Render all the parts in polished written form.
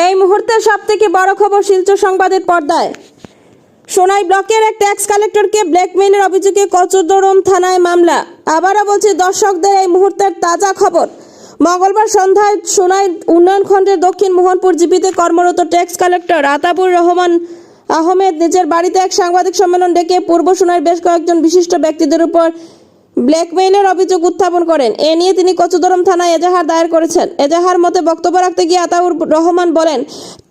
এই মুহূর্তে সবথেকে বড় খবর শিলচর সংবাদের পর্দায়। সোনাই ব্লকের এক ট্যাক্স কালেক্টরকে ব্ল্যাকমেইলের অভিযোগে কচুদরম থানায় মামলা। আবারও বলছি দর্শকদের, এই মুহূর্তের তাজা খবর। মঙ্গলবার সন্ধ্যায় সোনাই উন্নয়ন খণ্ডের দক্ষিণ মোহনপুর জিপিতে কর্মরত ট্যাক্স কালেক্টর আতাবুর রহমান আহমেদ নিজের বাড়িতে এক সাংবাদিক সম্মেলন ডেকে পূর্ব সোনাইয়ের বেশ কয়েকজন বিশিষ্ট ব্যক্তিদের উপর ব্ল্যাকমেইলের অভিযোগ উত্থাপন করেন। এ নিয়ে তিনি কচুদরম থানায় এজাহার দায়ের করেছেন। এজাহার মতে বক্তব্য রাখতে গিয়ে আতাউর রহমান বলেন,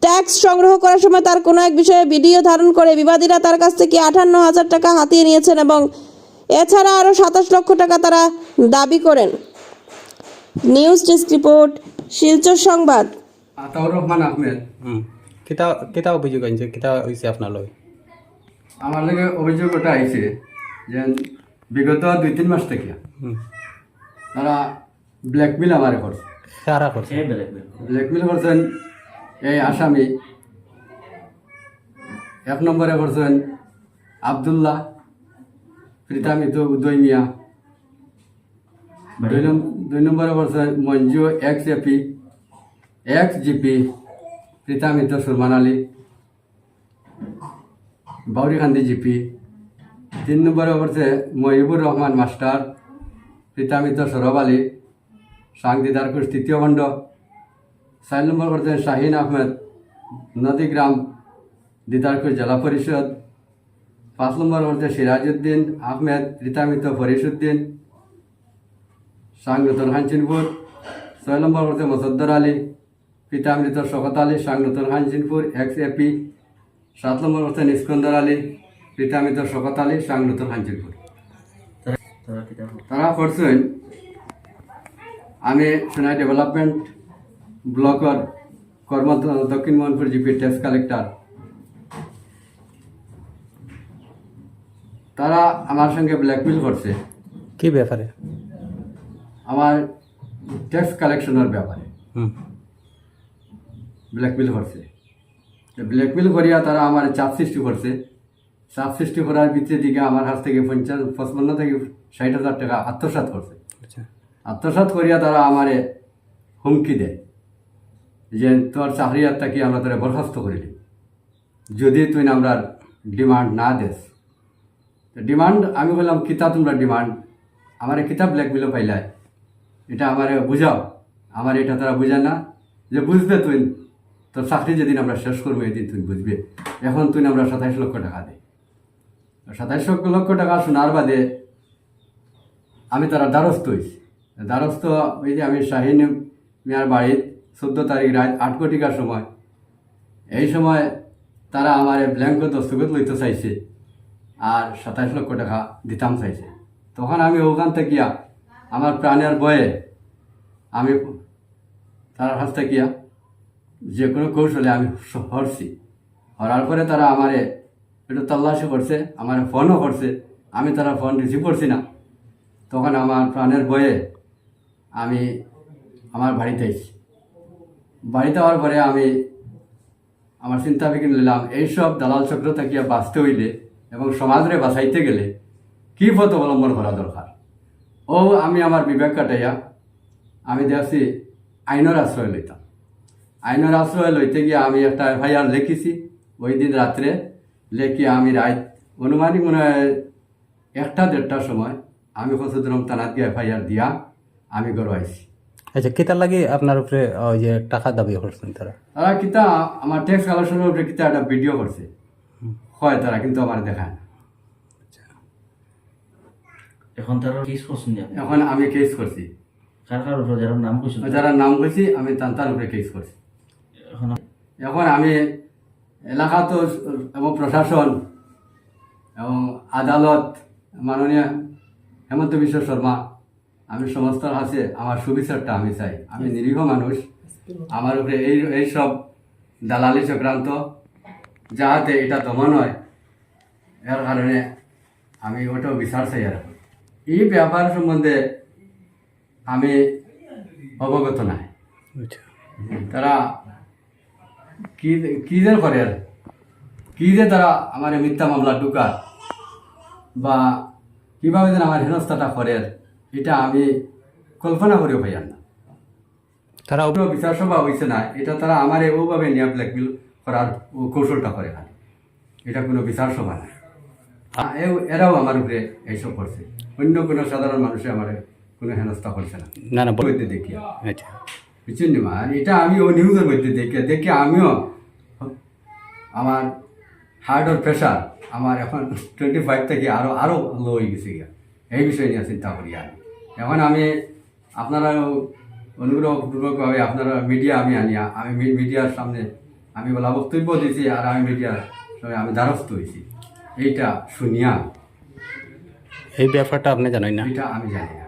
ট্যাক্স সংগ্রহ করার সময় তার কোনো এক বিষয়ে ভিডিও ধারণ করে বিবাদীরা তার কাছ থেকে 58,000 টাকা হাতিয়ে নিয়েছেন এবং এছাড়া আরও 27 লক্ষ টাকা তারা দাবি করেন। নিউজ ডেস্ক রিপোর্ট, শিলচর সংবাদ। আতাউর রহমান আহমেদ। কিতা কিতা অভিযোগ আনছে, কিতা হয়েছে আপনার লগে? আমার লগে অভিযোগ ওটা আইছে যে বিগত 2-3 মাস থেকে তারা ব্ল্যাকমেল আমার করছে। কারা করছে? ব্ল্যাকমেল করছেন এই আসামি। 1 নম্বরে করছেন আবদুল্লাহ, প্রীতামিত উদয় মিয়া। 2 নম্বরে করছেন মঞ্জু এক্স জিপি প্রীতামিত সুরমান আলী, বাউরিকান্দি জিপি। 3 নম্বরে করছে মহিবুর রহমান মাস্টার, প্রীতামিত সৌরভ আলী, সাংদিদারকুশ 3য় খণ্ড। 4 নম্বর করছেন শাহিন আহমেদ, নদীগ্রাম দিদারকুশ জেলা পরিষদ। 5 নম্বর করছে সিরাজউদ্দিন আহমেদ, প্রীতামিত ফরিসুদ্দিন, সাংনতুন হানচিনপুর। 6 নম্বর করছে মোসদ্দর আলী, পিতামৃত শকত আলী, সাংনতুন হানচিনপুর এক্স এপি। 7 নম্বর করছেন ইস্কন্দর আলী, পিতামৃত শকত আলী, সাংনতুন হানচিনপুর। তারা করছেন আমি সোনাই ডেভেলপমেন্ট ব্লকের দক্ষিণ মোহনপুর জিপি ট্যাক্স কালেক্টর। তারা আমার সঙ্গে ব্ল্যাকমেল করছে। কি ব্যাপারে? আমার ট্যাক্স কালেকশনের ব্যাপারে ব্ল্যাকমেল করছে। ব্ল্যাকমেল করিয়া তারা আমার চাপ সৃষ্টি করছে। চাপ সৃষ্টি করার ভিতরে দিকে আমার কাছ থেকে 55 থেকে 60,000 টাকা আত্মসাৎ করছে। আত্মসাৎ করিয়া তারা আমারে হুমকি দেয় যে তোর চাকরি আর থাকি আমরা তোরা বরখাস্ত করে দিই যদি তুই আমরা ডিমান্ড না দেস। ডিমান্ড আমি বললাম কিতা তোমরা ডিমান্ড আমার কিতাব ব্ল্যাকমেলও পাইলাই, এটা আমারে বুঝাও। আমার এটা তারা বুঝায় না যে বুঝবে তুই তোর চাকরি যেদিন আমরা শেষ করবো এদিন তুই বুঝবে। এখন তুই আমরা 27 লক্ষ টাকা দেয়। 27 লক্ষ টাকা শোনার বাদে আমি তারা দ্বারস্থ হয়েছি। দ্বারস্থ ওই যে আমি শাহিন মিয়ার বাড়ির 14 তারিখ রাত 8 কোটিকার সময়, এই সময় তারা আমার ব্ল্যাঙ্ক দস্তখত লইতে চাইছে আর 27 লক্ষ টাকা দিতাম চাইছে। তখন আমি ওখান থেকে আমার প্রাণের বয়ে আমি তার কাছ থেকে যে কোনো কৌশলে আমি হরছি। হরার পরে তারা আমারে একটু তল্লাশি করছে, আমার ফোনও করছে। আমি তারা ফোন রিসিভ করছি না। তখন আমার প্রাণের বয়ে আমি আমার বাড়িতে এসেছি। বাড়িতে হওয়ার পরে আমি আমার চিন্তা ভাবনা নিলাম এইসব দালাল চক্র থেকে বাঁচতে হইলে এবং সমাজরে বাঁচাইতে গেলে কী পথ অবলম্বন করা দরকার। ও আমি আমার বিবেক কাটাইয়া আমি দেখছি আইনের আশ্রয় লইতাম। আইনের আশ্রয় লইতে গিয়ে আমি একটা এফআইআর লিখেছি। ওই দিন রাত্রে লেখি আমি রাত অনুমানিক মনে হয় 1-1:30টার সময় আমি কচুদরম থানাত গিয়ে এফআইআর দিয়া আমি ঘর আইছি। আচ্ছা, কিতা লাগে আপনার উপরে ওই যে টাকা দাবি করছেন তারা? তারা কিতা আমার ট্যাক্স কালেকশনের উপরে কিতা একটা ভিডিও করছে হয় তারা, কিন্তু আমার দেখায় না। এখন তারা কেস করছেন? এখন আমি কেস করছি। কার উপরে যারা নাম কইছেন? যারা নাম কইছি আমি তার উপরে কেস করছি। এখন আমি এলাকা তো এবং প্রশাসন এবং আদালত মাননীয় হেমন্ত বিশ্ব শর্মা, আমি সমস্ত কাছে আমার সুবিচারটা আমি চাই। আমি নিরীহ মানুষ, আমার উপরে এইসব দালালি চক্রান্ত যাহাতে এটা দমন হয়, এর কারণে আমি ওটাও বিচার চাই। আর এই ব্যাপার সম্বন্ধে আমি অবগত নাই। তারা কি যে করে আর কি যে তারা আমার মিথ্যা মামলা ঢুকার বা কীভাবে যেন আমার হেনস্থাটা করে, এটা আমি কল্পনা করেও পাই না। তারা কোনো বিচার সভা হয়েছে না, এটা তারা আমার ওভাবে নিয়ে ব্ল্যাকমেল করার কৌশলটা করে খালি, এটা কোনো বিচার সভা না। এরাও আমার উপরে এইসব করছে, অন্য কোনো সাধারণ মানুষে আমার কোনো হেনস্থা করছে না। না না বল- মধ্যে দেখি আচ্ছা বুঝছেন নি মা, এটা আমি ও নিউজের মধ্যে দেখে আমিও আমার হার্ট ওর প্রেশার আমার এখন 25 থেকে আরো লো হয়ে গেছে গিয়া, এই বিষয় নিয়ে চিন্তা করি আমি। এখন আমি আপনারা অনুগ্রহপূর্বকভাবে আপনারা মিডিয়া আমি মিডিয়ার সামনে আমি বলা বক্তব্য দিয়েছি, আর আমি মিডিয়ার সঙ্গে আমি দ্বারস্থ হয়েছি, এইটা শুনিয়া এই ব্যাপারটা আপনি জানেন না? এটা আমি জানি না।